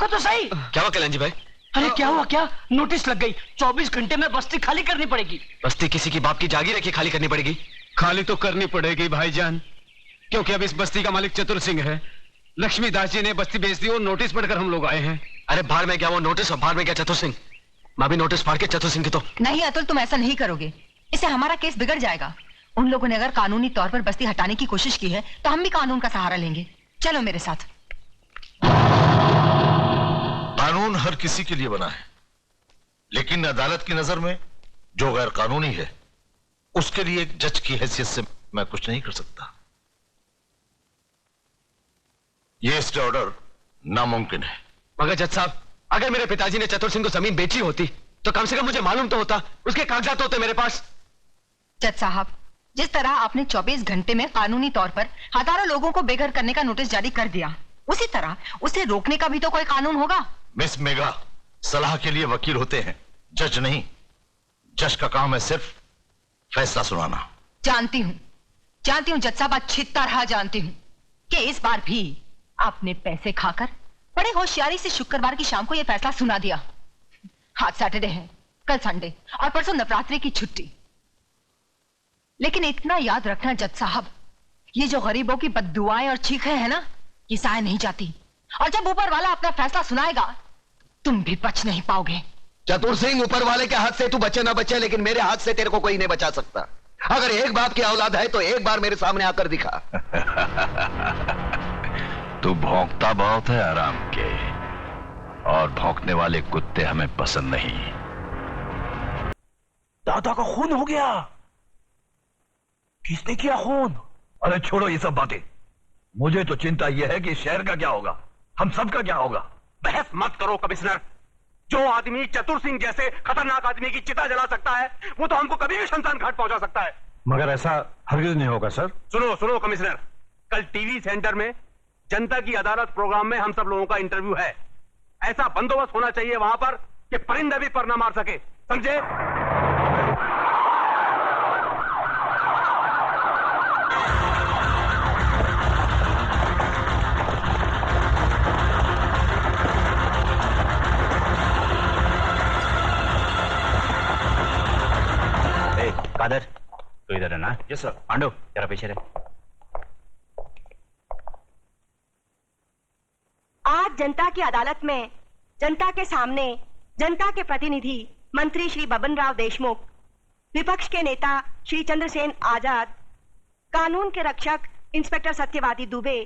देखो तो सही। क्या हुआ कल्याण जी भाई? अरे क्या हुआ क्या? नोटिस लग गई, 24 घंटे में बस्ती खाली करनी पड़ेगी। बस्ती किसी की बाप की जागीर है कि खाली करनी पड़ेगी? खाली तो करनी पड़ेगी भाईजान, क्योंकि अब इस बस्ती का मालिक चतुर सिंह है। लक्ष्मीदास जी ने बस्ती बेच दी और नोटिस पढ़कर हम लोग आए हैं। अरे बाहर में क्या वो नोटिस और बाहर में क्या चतुर सिंह? मैं भी नोटिस फाड़ के चतुर सिंह की तो। नहीं अतुल, तुम ऐसा नहीं करोगे, इससे हमारा केस बिगड़ जाएगा। उन लोगों ने अगर कानूनी तौर पर बस्ती हटाने की कोशिश की है तो हम भी कानून का सहारा लेंगे। चलो मेरे साथ। कानून हर किसी के लिए बना है, लेकिन अदालत की नजर में जो गैर कानूनी है उसके लिए एक जज की हैसियत से मैं कुछ नहीं कर सकता। यह स्टे ऑर्डर नामुमकिन है। मगर जज साहब, अगर मेरे पिताजी ने चतुर सिंह को जमीन बेची होती तो कम से कम मुझे मालूम तो होता, उसके कागजात होते मेरे पास। जज साहब, जिस तरह आपने 24 घंटे में कानूनी तौर पर हजारों लोगों को बेघर करने का नोटिस जारी कर दिया, उसी तरह उसे रोकने का भी तो कोई कानून होगा। मिस मेघा, सलाह के लिए वकील होते हैं, जज नहीं। जज का काम है सिर्फ फैसला सुनाना। जानती हूँ जज साहब, अच्छी तरह जानती हूँ कि इस बार भी आपने पैसे खाकर बड़े होशियारी से शुक्रवार की शाम को यह फैसला सुना दिया। आज सैटरडे है, कल संडे और परसों नवरात्रि की छुट्टी। लेकिन इतना याद रखना जज साहब, ये जो गरीबों की बद्दुआएं और चीखें हैं ना, ये साए नहीं जाती। और जब ऊपर वाला अपना फैसला सुनाएगा, तुम भी बच नहीं पाओगे। चतुर सिंह, ऊपर वाले के हाथ से तू बचे ना बचे, लेकिन मेरे हाथ से तेरे को कोई नहीं बचा सकता। अगर एक बाप की औलाद है तो एक बार मेरे सामने आकर दिखा। तू भौंकता बहुत है आराम के, और भौंकने वाले कुत्ते हमें पसंद नहीं। दादा का खून हो गया। किसने किया खून? अरे छोड़ो ये सब बातें, मुझे तो चिंता यह है कि शहर का क्या होगा, हम सब का क्या होगा। बहस मत करो कमिश्नर। जो आदमी चतुर सिंह जैसे खतरनाक आदमी की चिता जला सकता है, वो तो हमको कभी भी शमशान घाट पहुंचा सकता है। मगर ऐसा हरगिज नहीं होगा सर। सुनो कमिश्नर, कल टीवी सेंटर में जनता की अदालत प्रोग्राम में हम सब लोगों का इंटरव्यू है। ऐसा बंदोबस्त होना चाहिए वहां पर कि परिंदा भी पर ना मार सके, समझे? कादर, तो इधर है ना? Yes sir. पांडु, जरा पीछे रहे। आज जनता की अदालत में जनता के सामने जनता के प्रतिनिधि मंत्री श्री बबन राव देशमुख, विपक्ष के नेता श्री चंद्रसेन आजाद, कानून के रक्षक इंस्पेक्टर सत्यवादी दुबे,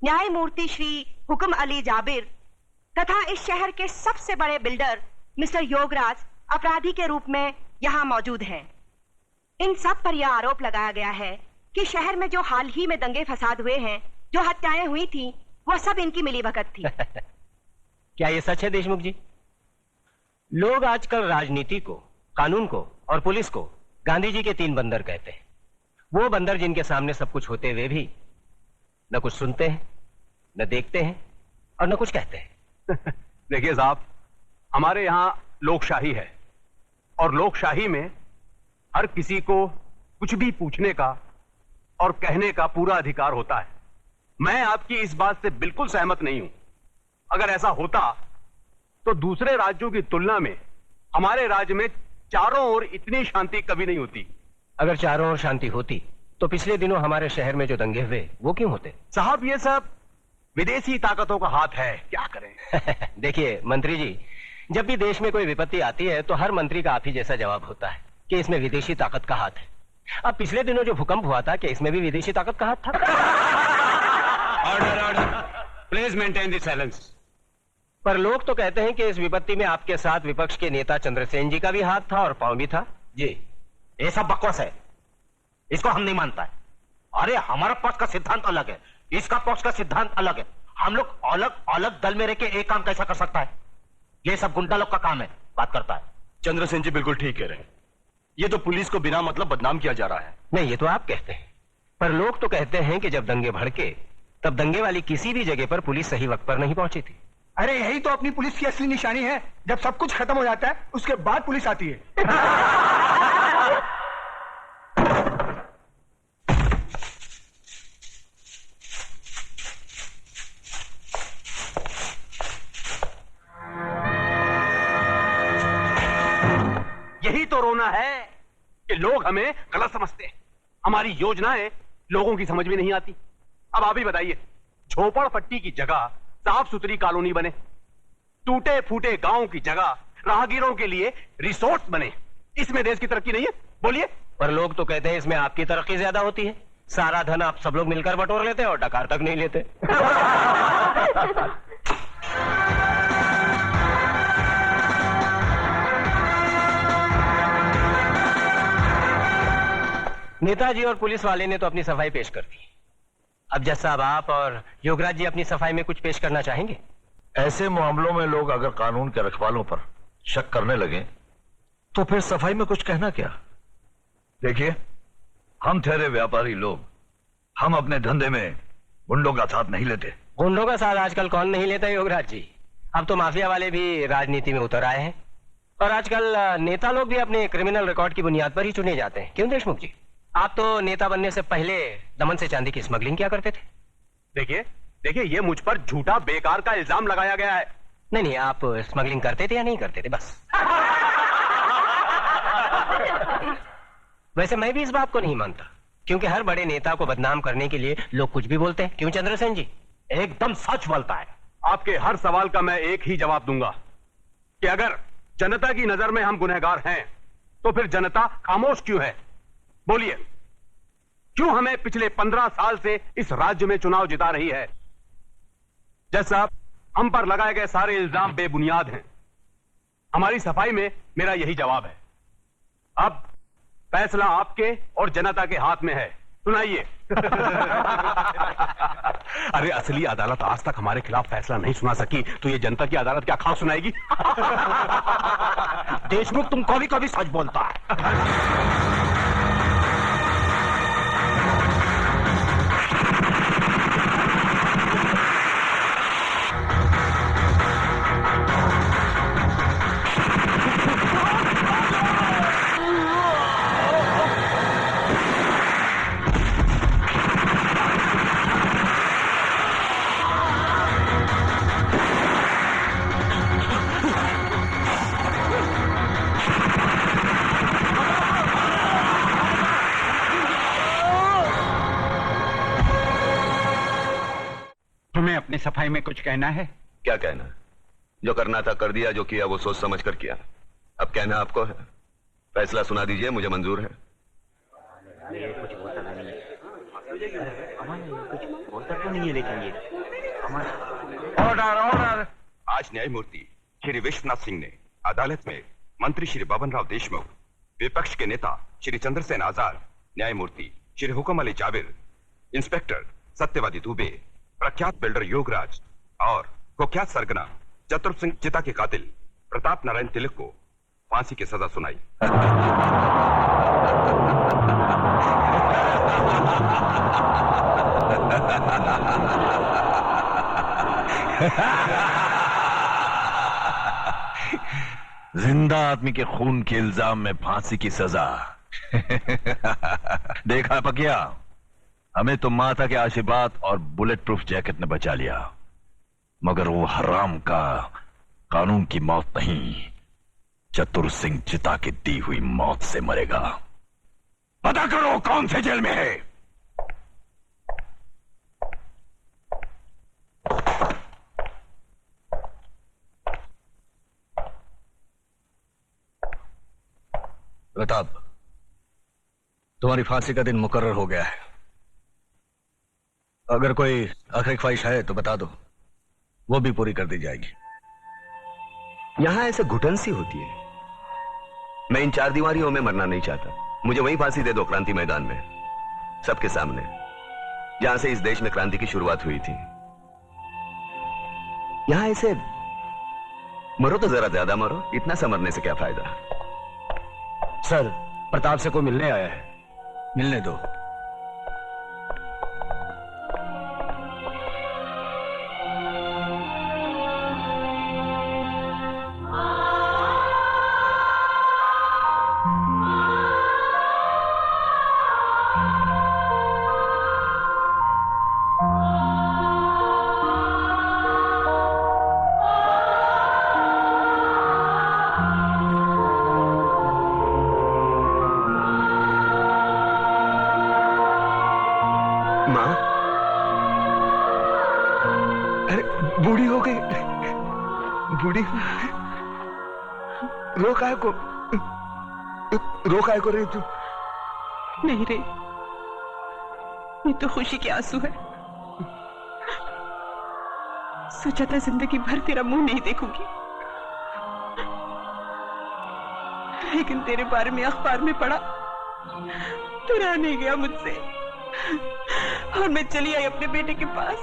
न्यायमूर्ति श्री हुक्म अली जाबिर तथा इस शहर के सबसे बड़े बिल्डर मिस्टर योगराज अपराधी के रूप में यहाँ मौजूद हैं। इन सब पर यह आरोप लगाया गया है कि शहर में जो हाल ही में दंगे फसाद हुए हैं, जो हत्याएं हुई थी, वह सब इनकी मिलीभगत थी। क्या ये सच है देशमुख जी? लोग आजकल राजनीति को, कानून को और पुलिस को गांधी जी के 3 बंदर कहते हैं। वो बंदर जिनके सामने सब कुछ होते हुए भी न कुछ सुनते हैं, न देखते हैं और न कुछ कहते हैं। देखिए साहब, हमारे यहां लोकशाही है और लोकशाही में हर किसी को कुछ भी पूछने का और कहने का पूरा अधिकार होता है। मैं आपकी इस बात से बिल्कुल सहमत नहीं हूं। अगर ऐसा होता तो दूसरे राज्यों की तुलना में हमारे राज्य में चारों ओर इतनी शांति कभी नहीं होती। अगर चारों ओर शांति होती तो पिछले दिनों हमारे शहर में जो दंगे हुए वो क्यों होते? साहब, ये सब विदेशी ताकतों का हाथ है, क्या करें। देखिए मंत्री जी, जब भी देश में कोई विपत्ति आती है तो हर मंत्री का आप ही जैसा जवाब होता है कि इसमें विदेशी ताकत का हाथ है। अब पिछले दिनों जो भूकंप हुआ था, क्या इसमें भी विदेशी ताकत का हाथ था? Order, please maintain the silence. पर लोग तो कहते हैं कि इस विपत्ति में आपके साथ विपक्ष के नेता चंद्रसेन जी का भी हाथ था और पांव भी था। जी, ये सब बकवास है, इसको हम नहीं मानता है। अरे हमारा पक्ष का सिद्धांत अलग है, इसका पक्ष का सिद्धांत अलग है। हम लोग अलग अलग दल में रह के एक काम कैसा कर सकता है? ये सब गुंडा लोग का काम है, बात करता है। चंद्रसेन जी बिल्कुल ठीक कह रहे हैं, ये तो पुलिस को बिना मतलब बदनाम किया जा रहा है। नहीं, ये तो आप कहते हैं, पर लोग तो कहते हैं कि जब दंगे भड़के तब दंगे वाली किसी भी जगह पर पुलिस सही वक्त पर नहीं पहुंची थी। अरे यही तो अपनी पुलिस की असली निशानी है, जब सब कुछ खत्म हो जाता है उसके बाद पुलिस आती है। यही तो रोना है कि लोग हमें गलत समझते हैं, हमारी योजनाएं लोगों की समझ में नहीं आती। अब आप ही बताइए, झोपड़पट्टी की जगह साफ सुथरी कॉलोनी बने, टूटे फूटे गांव की जगह राहगीरों के लिए रिसोर्ट बने, इसमें देश की तरक्की नहीं है? बोलिए। पर लोग तो कहते हैं इसमें आपकी तरक्की ज्यादा होती है, सारा धन आप सब लोग मिलकर बटोर लेते हैं और डकार तक नहीं लेते। नेताजी और पुलिस वाले ने तो अपनी सफाई पेश कर दी। अब जज साहब, आप और योगराज जी अपनी सफाई में कुछ पेश करना चाहेंगे? ऐसे मामलों में लोग अगर कानून के रखवालों पर शक करने लगे तो फिर सफाई में कुछ कहना क्या? देखिए, हम ठहरे व्यापारी लोग, हम अपने धंधे में गुंडों का साथ नहीं लेते। गुंडों का साथ आजकल कौन नहीं लेता योगराज जी? अब तो माफिया वाले भी राजनीति में उतर आए हैं और आजकल नेता लोग भी अपने क्रिमिनल रिकॉर्ड की बुनियाद पर ही चुने जाते हैं। क्यों देशमुख जी, आप तो नेता बनने से पहले दमन से चांदी की स्मगलिंग किया करते थे। देखिए ये मुझ पर झूठा बेकार का इल्जाम लगाया गया है। नहीं, आप स्मगलिंग करते थे या नहीं करते थे, बस। वैसे मैं भी इस बात को नहीं मानता, क्योंकि हर बड़े नेता को बदनाम करने के लिए लोग कुछ भी बोलते हैं। क्यों चंद्रसेन जी? एकदम सच बोलता है। आपके हर सवाल का मैं एक ही जवाब दूंगा कि अगर जनता की नजर में हम गुनहगार हैं तो फिर जनता खामोश क्यों है? बोलिए, क्यों हमें पिछले 15 साल से इस राज्य में चुनाव जिता रही है? जज साहब, हम पर लगाए गए सारे इल्जाम बेबुनियाद हैं। हमारी सफाई में मेरा यही जवाब है। अब फैसला आपके और जनता के हाथ में है, सुनाइए। अरे असली अदालत आज तक हमारे खिलाफ फैसला नहीं सुना सकी तो ये जनता की अदालत क्या खास सुनाएगी? देशमुख, तुम कभी कभी सच बोलता है। तुम्हें अपनी सफाई में कुछ कहना है? क्या कहना? जो करना था कर दिया, जो किया वो सोच समझ कर किया। अब कहना आपको है। फैसला सुना दीजिए, मुझे मंजूर है। कुछ बोलता नहीं है, कुछ बोलता तो नहीं है, लेकिन ये ऑर्डर। आज न्यायमूर्ति श्री विश्वनाथ सिंह ने अदालत में मंत्री श्री बबन राव देशमुख, विपक्ष के नेता श्री चंद्रसेन आजाद, न्यायमूर्ति श्री हुकम अली जाबिर, इंस्पेक्टर सत्यवादी दुबे, प्रख्यात बिल्डर योगराज और कुख्यात सरगना चतुर सिंह चिता के कातिल प्रताप नारायण तिलक को फांसी की सजा सुनाई। जिंदा आदमी के खून के इल्जाम में फांसी की सजा। देखा पकिया, हमें तो माता के आशीर्वाद और बुलेट प्रूफ जैकेट ने बचा लिया, मगर वो हराम का कानून की मौत नहीं, चतुर सिंह चिता की दी हुई मौत से मरेगा। पता करो कौन से जेल में है। प्रताप, तुम्हारी फांसी का दिन मुकर्रर हो गया है। अगर कोई आखिरी ख्वाहिश है तो बता दो, वो भी पूरी कर दी जाएगी। यहां ऐसे घुटन सी होती है। मैं इन चार दीवारियों में मरना नहीं चाहता। मुझे वहीं फांसी दे दो, क्रांति मैदान में, सबके सामने, जहां से इस देश में क्रांति की शुरुआत हुई थी। यहां ऐसे मरो तो जरा ज्यादा मरो, इतना सा मरने से क्या फायदा। सर, प्रताप से कोई मिलने आया है। मिलने दो। हो गई, बूढ़ी रो काय को रही तू? नहीं रे, ये तो खुशी के आंसू है। सोचा था जिंदगी भर तेरा मुंह नहीं देखूंगी, लेकिन तेरे बारे में अखबार में पढ़ा तो रहा नहीं गया मुझसे, और मैं चली आई अपने बेटे के पास।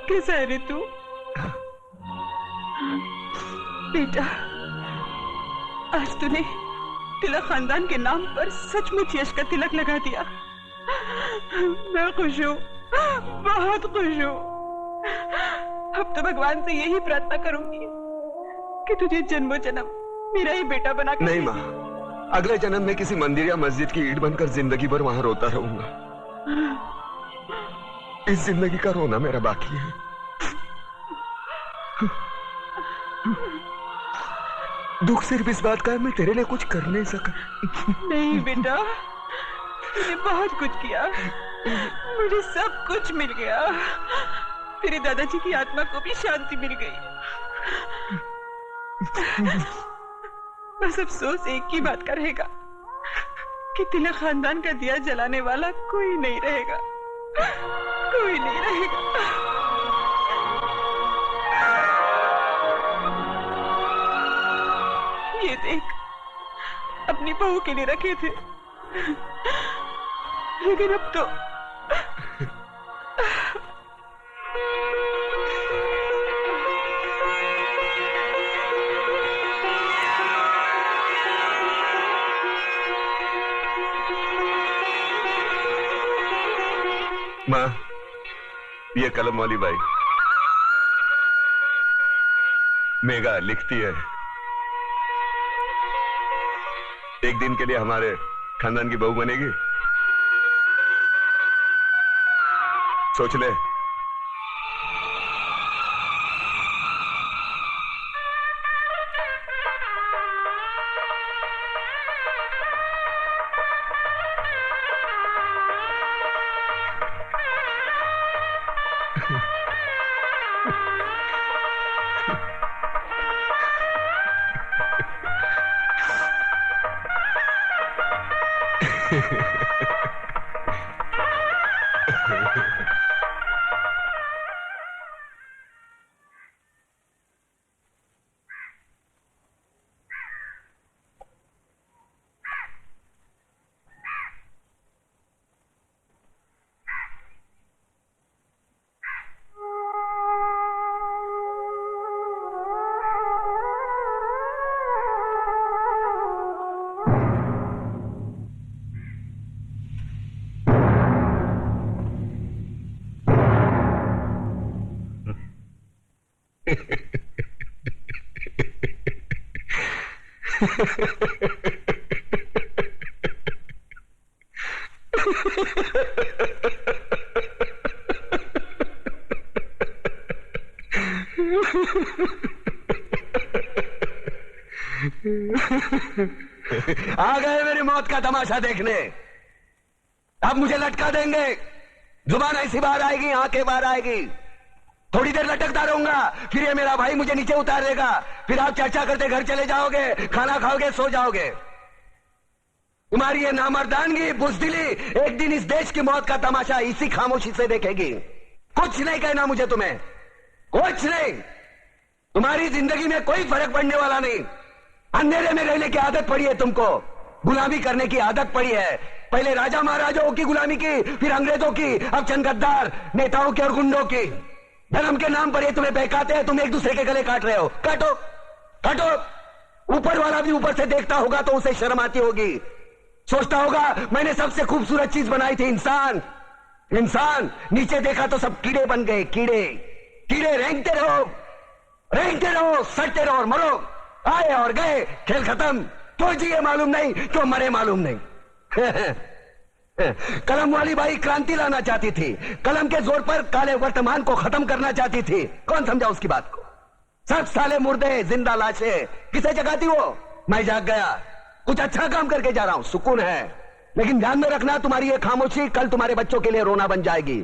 कैसा है रे तू? बेटा, आज तूने तिलक खानदान के नाम पर सचमुच यश का तिलक लगा दिया। मैं खुश हूँ, बहुत खुश हूँ। अब तो भगवान से यही प्रार्थना करूंगी कि तुझे जन्मों जन्म मेरा ही बेटा बना कर। नहीं माँ, अगले जन्म में किसी मंदिर या मस्जिद की ईंट बनकर जिंदगी भर वहां रोता रहूंगा। इस जिंदगी का रोना मेरा बाकी है। दुख सिर्फ इस बात का है मैं तेरे लिए कुछ कर नहीं सका। नहीं बेटा, तूने बहुत कुछ किया, मुझे सब कुछ मिल गया। तेरे दादाजी की आत्मा को भी शांति मिल गई। बस अफसोस एक ही बात का रहेगा कि तिलक खानदान का दिया जलाने वाला कोई नहीं रहेगा, कोई नहीं रहेगा। ये देख, अपनी बहू के लिए रखे थे, लेकिन अब तो माँ, ये कलम वाली बाई मेघा लिखती है, एक दिन के लिए हमारे खानदान की बहू बनेगी। सोच ले। आ गए मेरी मौत का तमाशा देखने। अब मुझे लटका देंगे, जुबान ऐसी बाहर आएगी, आंखें बाहर आएगी, थोड़ी देर लटकता रहूंगा, फिर ये मेरा भाई मुझे नीचे उतार देगा, फिर आप चर्चा करते घर चले जाओगे, खाना खाओगे, सो जाओगे। तुम्हारी ये नामर्दानगी, बुज़दिली एक दिन इस देश की मौत का तमाशा इसी खामोशी से देखेगी। कुछ नहीं कहना मुझे तुम्हें, कुछ नहीं। तुम्हारी जिंदगी में कोई फर्क पड़ने वाला नहीं। अंधेरे में रहने की आदत पड़ी है तुमको, गुलामी करने की आदत पड़ी है। पहले राजा महाराजाओं की गुलामी की, फिर अंग्रेजों की, अब चंद गद्दार नेताओं की और गुंडों की। धर्म के नाम पर ये तुम्हें बहकाते हैं, तुम एक दूसरे के गले काट रहे हो। काटो काटो। ऊपर वाला भी ऊपर से देखता होगा तो उसे शर्म आती होगी, सोचता होगा मैंने सबसे खूबसूरत चीज बनाई थी, इंसान। इंसान नीचे देखा तो सब कीड़े बन गए, कीड़े कीड़े। रेंगते रहो, सड़ते रहो और मरो। आए और गए, खेल खत्म। क्यों जिए मालूम नहीं, क्यों मरे मालूम नहीं। कलम वाली बाई क्रांति लाना चाहती थी, कलम के जोर पर काले वर्तमान को खत्म करना चाहती थी। कौन समझा उसकी बात को? सब साले मुर्दे, जिंदा लाशें। किसे जगाती वो? मैं जाग गया, कुछ अच्छा काम करके जा रहा हूं, सुकून है। लेकिन ध्यान में रखना, तुम्हारी ये खामोशी कल तुम्हारे बच्चों के लिए रोना बन जाएगी।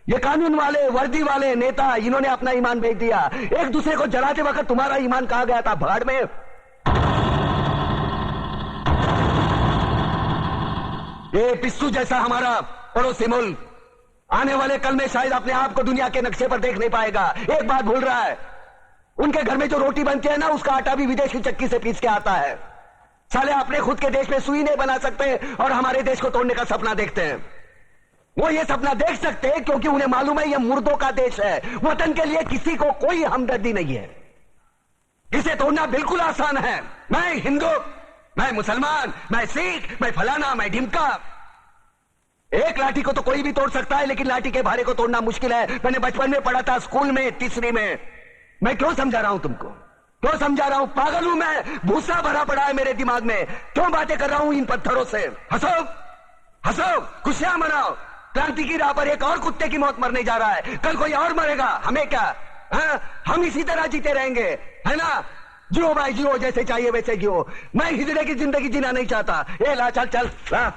ये कानून वाले, वर्दी वाले नेता, इन्होंने अपना ईमान बेच दिया। एक दूसरे को जलाते वक्त तुम्हारा ईमान कहां गया था? भाड़ में। ये पिस्सू जैसा हमारा पड़ोसी मुल्क आने वाले कल में शायद अपने आप को दुनिया के नक्शे पर देख नहीं पाएगा। एक बात भूल रहा है, उनके घर में जो रोटी बनती है ना, उसका आटा भी विदेशी चक्की से पीस के आता है। साले अपने खुद के देश में सुई नहीं बना सकते और हमारे देश को तोड़ने का सपना देखते हैं। वो ये सपना देख सकते हैं क्योंकि उन्हें मालूम है ये मुर्दों का देश है। वतन के लिए किसी को कोई हमदर्दी नहीं है। इसे तोड़ना बिल्कुल आसान है। मैं हिंदू, मैं मुसलमान, मैं सिख, मैं फलाना, मैं ढिमका। एक लाठी को तो कोई भी तोड़ सकता है, लेकिन लाठी के भारे को तोड़ना मुश्किल है। मैंने बचपन में पढ़ा था, स्कूल में, तीसरी में। मैं क्यों समझा रहा हूं तुमको? क्यों समझा रहा हूं? पागल हूं मैं? भूसा भरा पड़ा है मेरे दिमाग में। क्यों बातें कर रहा हूं इन पत्थरों से? हंसो, हंसो, खुशियां मनाओ। क्रांति की राह पर एक और कुत्ते की मौत मरने जा रहा है, कल कोई और मरेगा। हमें क्या? हम इसी तरह जीते रहेंगे, है ना? जियो भाई जियो, जैसे चाहिए वैसे जियो। मैं हिजड़े की जिंदगी जीना नहीं चाहता। ए ला, चल चल ला।